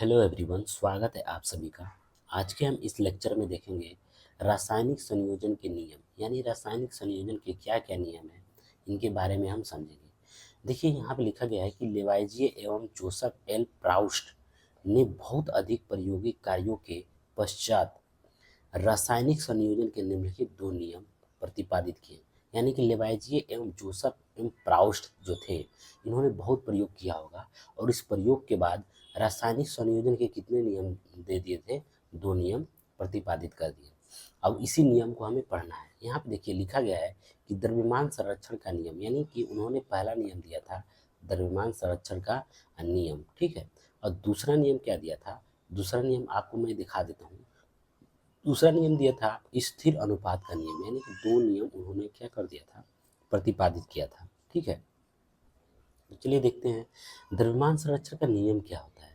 Hello everyone, स्वागत है आप सभी का। आज के हम इस लेक्चर में देखेंगे रासायनिक संयोजन के नियम, यानी रासायनिक संयोजन के क्या क्या नियम हैं, इनके बारे में हम समझेंगे। देखिए, यहाँ पे लिखा गया है कि लेवाइजिए एवं जोसेफ एल प्राउस्ट ने बहुत अधिक प्रायोगिक कार्यों के पश्चात रासायनिक संयोजन के निम्नलिखित दो नियम प्रतिपादित किए। यानी कि लेवाइजिए एवं जोसेफ एवं प्राउस्ट जो थे, इन्होंने बहुत प्रयोग किया होगा और इस प्रयोग के बाद रासायनिक संयोजन के कितने नियम दे दिए थे? दो नियम प्रतिपादित कर दिए। अब इसी नियम को हमें पढ़ना है। यहाँ पे देखिए लिखा गया है कि द्रव्यमान संरक्षण का नियम, यानी कि उन्होंने पहला नियम दिया था द्रव्यमान संरक्षण का नियम, ठीक है। और दूसरा नियम क्या दिया था? दूसरा नियम आपको मैं दिखा देता हूँ। दूसरा नियम दिया था स्थिर अनुपात का नियम, यानी कि दो नियम उन्होंने क्या कर दिया था? प्रतिपादित किया था, ठीक है। तो चलिए देखते हैं द्रव्यमान संरक्षण का नियम क्या होता है।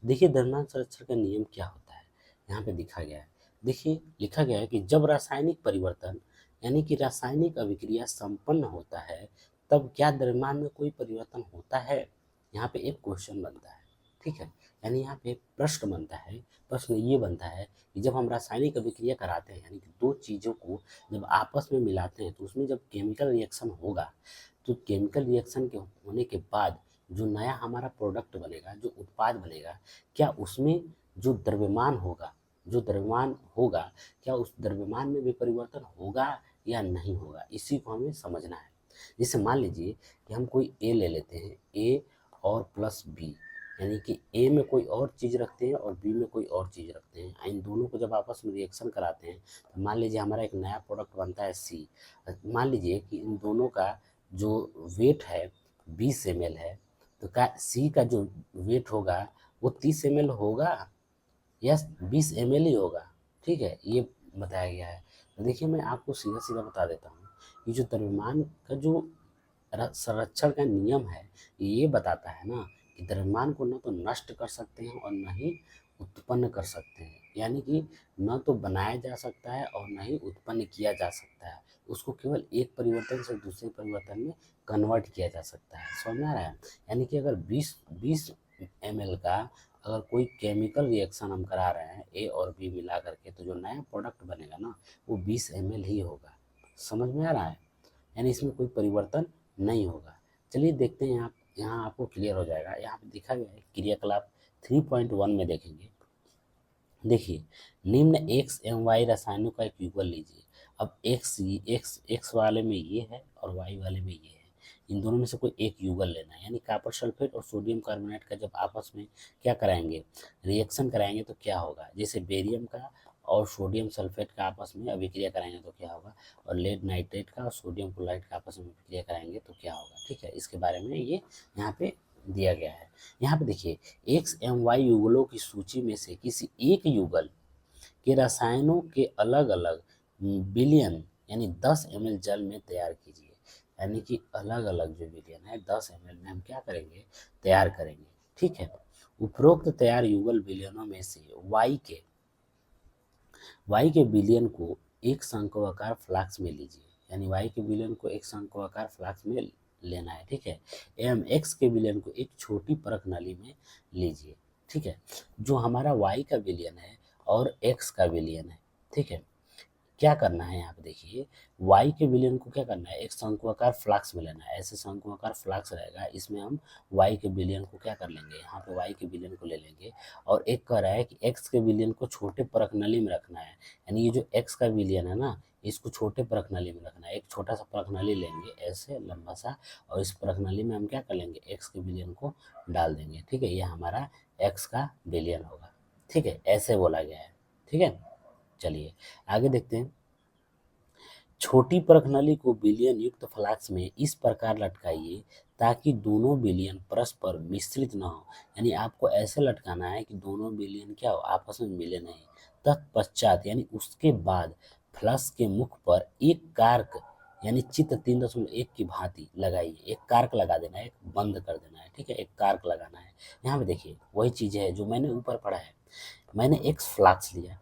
देखिए, द्रव्यमान संरक्षण का नियम क्या होता है, यहाँ पे दिखा गया है। देखिए, लिखा गया है कि जब रासायनिक परिवर्तन यानी कि रासायनिक अभिक्रिया संपन्न होता है, तब क्या द्रव्यमान में कोई परिवर्तन होता है? यहाँ पे एक क्वेश्चन बनता है, ठीक है। यानी यहाँ पे प्रश्न बनता है। प्रश्न ये बनता है कि जब हम रासायनिक अभिक्रिया कराते हैं, यानी कि दो चीज़ों को जब आपस में मिलाते हैं, तो उसमें जब केमिकल रिएक्शन होगा, तो केमिकल रिएक्शन के होने के बाद जो नया हमारा प्रोडक्ट बनेगा, जो उत्पाद बनेगा, क्या उसमें जो द्रव्यमान होगा, क्या उस द्रव्यमान में भी परिवर्तन होगा या नहीं होगा? इसी को हमें समझना है। जैसे मान लीजिए कि हम कोई ए ले लेते हैं, ए और प्लस बी, यानी कि ए में कोई और चीज़ रखते हैं और बी में कोई और चीज़ रखते हैं। इन दोनों को जब आपस में रिएक्शन कराते हैं, तो मान लीजिए हमारा एक नया प्रोडक्ट बनता है सी। मान लीजिए कि इन दोनों का जो वेट है 20 ml है, तो क्या सी का जो वेट होगा वो 30 ml होगा या 20 ml ही होगा? ठीक है, ये बताया गया है। तो देखिए, मैं आपको सीधा सीधा बता देता हूँ, ये जो द्रव्यमान का जो संरक्षण का नियम है, ये बताता है ना कि द्रव्यमान को न तो नष्ट कर सकते हैं और न ही उत्पन्न कर सकते हैं। यानी कि न तो बनाया जा सकता है और न ही उत्पन्न किया जा सकता है। उसको केवल एक परिवर्तन से दूसरे परिवर्तन में कन्वर्ट किया जा सकता है। समझ में आ रहा है? यानी कि अगर 20 ml का अगर कोई केमिकल रिएक्शन हम करा रहे हैं ए और बी मिला करके, तो जो नया प्रोडक्ट बनेगा ना, वो 20 ml ही होगा। समझ में आ रहा है? यानी इसमें कोई परिवर्तन नहीं होगा। चलिए देखते हैं, आप यहाँ आपको क्लियर हो जाएगा। यहाँ पे दिखा गया है क्रियाकलाप 3.1 में देखेंगे। देखिए, निम्न एक्स एवं वाई रसायनों का एक युगल लीजिए। अब एक्स वाले में ये है और वाई वाले में ये है। इन दोनों में से कोई एक युगल लेना है, यानी कॉपर सल्फेट और सोडियम कार्बोनेट का जब आपस में क्या कराएंगे? रिएक्शन कराएंगे, तो क्या होगा? जैसे बेरियम का और सोडियम सल्फेट का आपस में अभिक्रिया कराएंगे तो क्या होगा, और लेड नाइट्रेट का और सोडियम क्लोराइड का आपस में अभिक्रिया कराएंगे तो क्या होगा? ठीक है, इसके बारे में ये यहाँ पे दिया गया है। यहाँ पे देखिए, एक्स एवं वाई युगलों की सूची में से किसी एक युगल के रसायनों के अलग अलग विलयन यानी 10 ml जल में तैयार कीजिए। यानी कि अलग अलग जो विलयन है 10 ml में हम क्या करेंगे? तैयार करेंगे, ठीक है। उपरोक्त तैयार युगल विलयनों में से वाई के विलयन को एक शंक्वाकार फ्लास्क में लीजिए। यानी वाई के विलयन को एक शंक्वाकार फ्लास्क में लेना है, ठीक है। एवं एक्स के विलयन को एक छोटी परख नली में लीजिए, ठीक है। जो हमारा वाई का विलयन है और एक्स का विलयन है, ठीक है, क्या करना है? यहाँ पे देखिए, वाई के विलयन को क्या करना है? एक शंक्वाकार फ्लास्क में लेना है। ऐसे शंक्वाकार फ्लास्क रहेगा, इसमें हम वाई के विलयन को क्या कर लेंगे? यहाँ पे वाई के विलयन को ले लेंगे। और एक कह रहा है कि एक्स के विलयन को छोटे परख नली में रखना है। यानी ये जो एक्स का विलयन है ना, इसको छोटे परख नली में रखना है। एक छोटा सा परख नली लेंगे ऐसे लंबा सा, और इस परख नली में हम क्या कर लेंगे? एक्स के विलयन को डाल देंगे, ठीक है। ये हमारा एक्स का विलयन होगा, ठीक है। ऐसे बोला गया है, ठीक है। चलिए आगे देखते हैं। छोटी परख नली को विलयन युक्त फ्लास्क में इस प्रकार लटकाइए ताकि दोनों विलयन परस्पर मिश्रित न हो। यानी आपको ऐसे लटकाना है कि दोनों विलयन क्या हो? आपस में मिले नहीं। तत्पश्चात यानी उसके बाद फ्लास्क के मुख पर एक कार्क यानी चित्र 3.1 की भांति लगाइए। एक कार्क लगा देना है, एक बंद कर देना है, ठीक है। एक कार्क लगाना है। यहाँ पे देखिए वही चीज़ है जो मैंने ऊपर पढ़ा है। मैंने एक फ्लास्क लिया,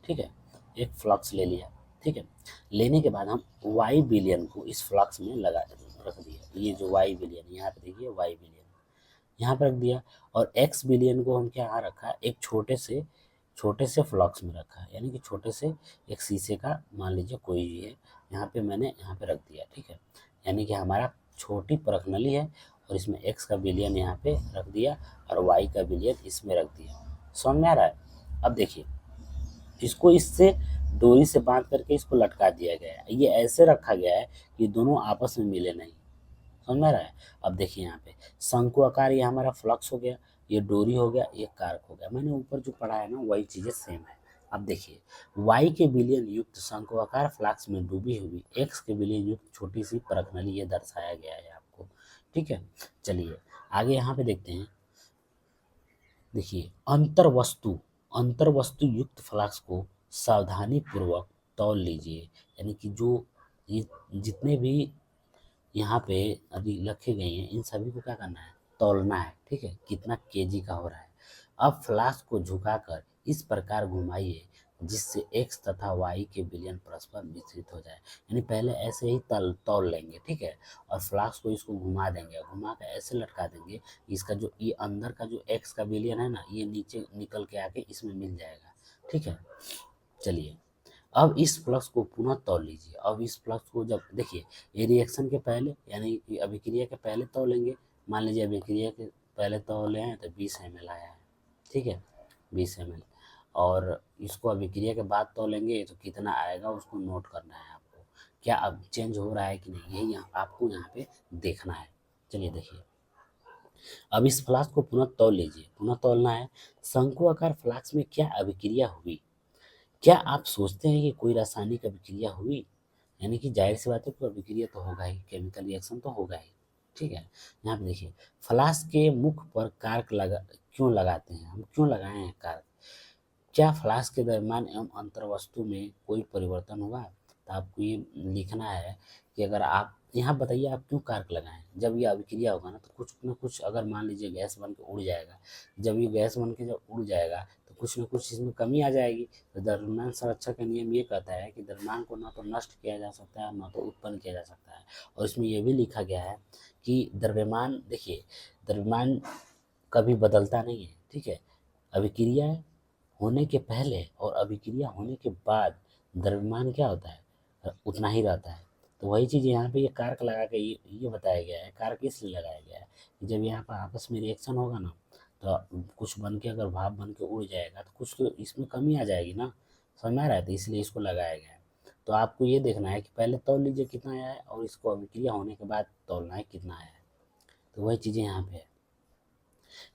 ठीक है। एक फ्लक्स ले लिया, ठीक है। लेने के बाद हम वाई बिलियन को इस फ्लक्स में लगा रख दिया। ये जो वाई बिलियन, यहाँ पे देखिए वाई बिलियन, यहाँ पर रख दिया, और x बिलियन को हम क्या यहाँ रखा, एक छोटे से फ्लक्स में रखा है, यानी कि छोटे से एक शीशे का मान लीजिए कोई भी है, यहाँ पे मैंने यहाँ पे रख दिया, ठीक है। यानी कि हमारा छोटी परख नली है और इसमें x का बिलियन यहाँ पे रख दिया और y का बिलियन इसमें रख दिया। समझ में आ रहा है? अब देखिए, इसको इससे डोरी से बांध करके इसको लटका दिया गया है। ये ऐसे रखा गया है कि दोनों आपस में मिले नहीं। समझ में आ रहा है? अब देखिए यहाँ पे शंकु आकार, ये हमारा फ्लक्स हो गया, ये डोरी हो गया, ये कारक हो गया। मैंने ऊपर जो पढ़ा है ना वही चीज़ें सेम है। अब देखिए, y के बिलियन युक्त शंकु आकार फ्लक्स में डूबी हुई x के बिलियन युक्त छोटी सी परख नली, ये दर्शाया गया है आपको, ठीक है। चलिए आगे यहाँ पे देखते हैं। देखिए, अंतर वस्तु युक्त फ्लास्क को सावधानी पूर्वक तौल लीजिए, यानी कि जो ये जितने भी यहाँ पे अभी रखे गए हैं इन सभी को क्या करना है, तौलना है, ठीक है, कितना केजी का हो रहा है। अब फ्लास्क को झुकाकर इस प्रकार घुमाइए जिससे x तथा y के बिलियन परस्पर विस्तृत हो जाए, यानी पहले ऐसे ही तौल लेंगे, ठीक है, और फ्लास्क को इसको घुमा देंगे, घुमा कर ऐसे लटका देंगे, इसका जो ये अंदर का जो x का बिलियन है ना, ये नीचे निकल के आके इसमें मिल जाएगा, ठीक है। चलिए अब इस फ्लक्स को पुनः तौल लीजिए। अब इस फ्लक्स को जब देखिए, ये रिएक्शन के पहले यानी कि अभिक्रिया के पहले तौलेंगे। मान लीजिए अभिक्रिया के पहले तौले हैं तो 20 ml आया है, ठीक है, 20 ml, और इसको अभिक्रिया के बाद तौलेंगे तो कितना आएगा उसको नोट करना है आपको, क्या अब चेंज हो रहा है कि नहीं, यही आपको यहाँ पे देखना है। चलिए देखिए, अब इस फ्लास्क को पुनः तौल लीजिए। पुनः तौलना है, शंकु आकार फ्लास्क में क्या अभिक्रिया हुई, क्या आप सोचते हैं कि कोई रासायनिक अभिक्रिया हुई, यानी कि जाहिर सी बात है कोई अभिक्रिया तो होगा ही, केमिकल रिएक्शन तो होगा ही, ठीक है। यहाँ पे देखिए, फ्लास्क के मुख पर कार्क क्यों लगाते हैं, हम क्यों लगाए हैं कार्क, क्या फ्लास्क के दरम्यान एवं अंतर्वस्तु में कोई परिवर्तन हुआ, तो आपको ये लिखना है कि अगर आप यहाँ बताइए आप क्यों कार्क लगाएं। जब ये अभिक्रिया होगा ना तो कुछ न कुछ, अगर मान लीजिए गैस बन के उड़ जाएगा, जब ये गैस बन के जब उड़ जाएगा तो कुछ न कुछ इसमें कमी आ जाएगी। तो द्रव्यमान संरक्षण का नियम ये कहता है कि द्रव्यमान को न तो नष्ट किया जा सकता है न तो उत्पन्न किया जा सकता है। और इसमें यह भी लिखा गया है कि द्रव्यमान, देखिए द्रव्यमान कभी बदलता नहीं है, ठीक है। अभिक्रिया होने के पहले और अभिक्रिया होने के बाद द्रव्यमान क्या होता है, उतना ही रहता है। तो वही चीज़ यहाँ पे ये कारक लगा के ये बताया गया है। कारक इसलिए लगाया गया है कि जब यहाँ पर आपस में रिएक्शन होगा ना तो कुछ बन के अगर भाप बन के उड़ जाएगा तो कुछ तो इसमें कमी आ जाएगी ना, समझ में आ रहा है, तो इसलिए इसको लगाया गया है। तो आपको ये देखना है कि पहले तौल लीजिए कितना आया है और इसको अभिक्रिया होने के बाद तौलना है कितना आया है। तो वही चीज़ें यहाँ पे है।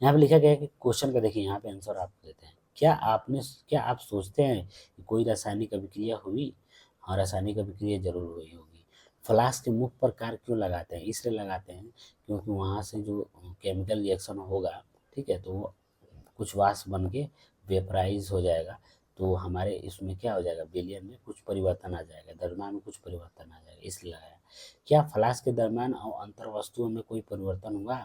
यहाँ पे लिखा गया है कि क्वेश्चन का देखिए, यहाँ पे आंसर आपको देते हैं। क्या आप सोचते हैं कि कोई रासायनिक अभिक्रिया हुई? हाँ, रासायनिक अभिक्रिया जरूर हुई होगी। फ्लास्क के मुख पर कार्क क्यों लगाते हैं? इसलिए लगाते हैं क्योंकि वहाँ से जो केमिकल रिएक्शन होगा, ठीक है, तो वो कुछ वाष्प बन के वेपराइज हो जाएगा, तो हमारे इसमें क्या हो जाएगा, विलयन में कुछ परिवर्तन आ जाएगा, द्रव्यमान में कुछ परिवर्तन आ जाएगा, इसलिए लगाया। क्या फ्लास्क के दरम्यान और अंतर वस्तुओं में कोई परिवर्तन हुआ?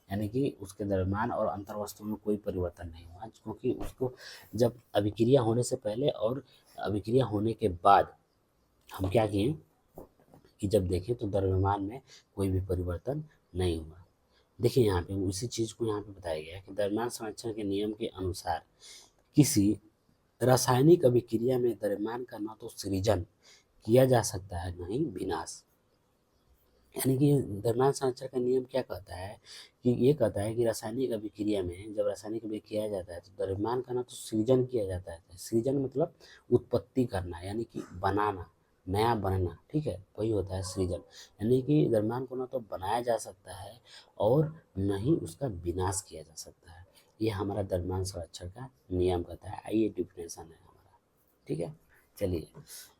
यानी कि उसके दरम्यान और अंतर वस्तु में कोई परिवर्तन नहीं हुआ, क्योंकि उसको जब अभिक्रिया होने से पहले और अभिक्रिया होने के बाद हम क्या किए कि जब देखें तो द्रव्यमान में कोई भी परिवर्तन नहीं हुआ। देखिए यहाँ पे उसी चीज़ को यहाँ पे बताया गया है कि द्रव्यमान संरक्षण के नियम के अनुसार किसी रासायनिक अभिक्रिया में द्रव्यमान का न तो सृजन किया जा सकता है न ही विनाश। यानी कि द्रव्यमान संरक्षण का नियम क्या कहता है कि ये कहता है कि रासायनिक अभिक्रिया में जब रासायनिक अभिक्रिया किया जाता है तो द्रव्यमान का ना तो सृजन किया जाता है, सृजन मतलब उत्पत्ति करना, यानी कि बनाना, नया बनना, ठीक है, वही होता है सृजन। यानी कि द्रव्यमान को ना तो बनाया जा सकता है और न ही उसका विनाश किया जा सकता है। ये हमारा द्रव्यमान संरक्षण का नियम कहता है। ये डिफिनेशन है हमारा, ठीक है। चलिए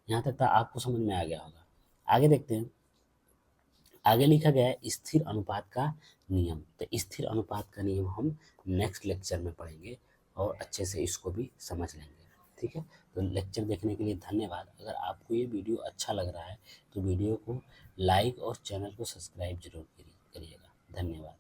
यहाँ तक तो आपको समझ में आ गया होगा। आगे देखते हैं। आगे लिखा गया है स्थिर अनुपात का नियम। तो स्थिर अनुपात का नियम हम नेक्स्ट लेक्चर में पढ़ेंगे और अच्छे से इसको भी समझ लेंगे, ठीक है। तो लेक्चर देखने के लिए धन्यवाद। अगर आपको ये वीडियो अच्छा लग रहा है तो वीडियो को लाइक और चैनल को सब्सक्राइब जरूर करिएगा। धन्यवाद।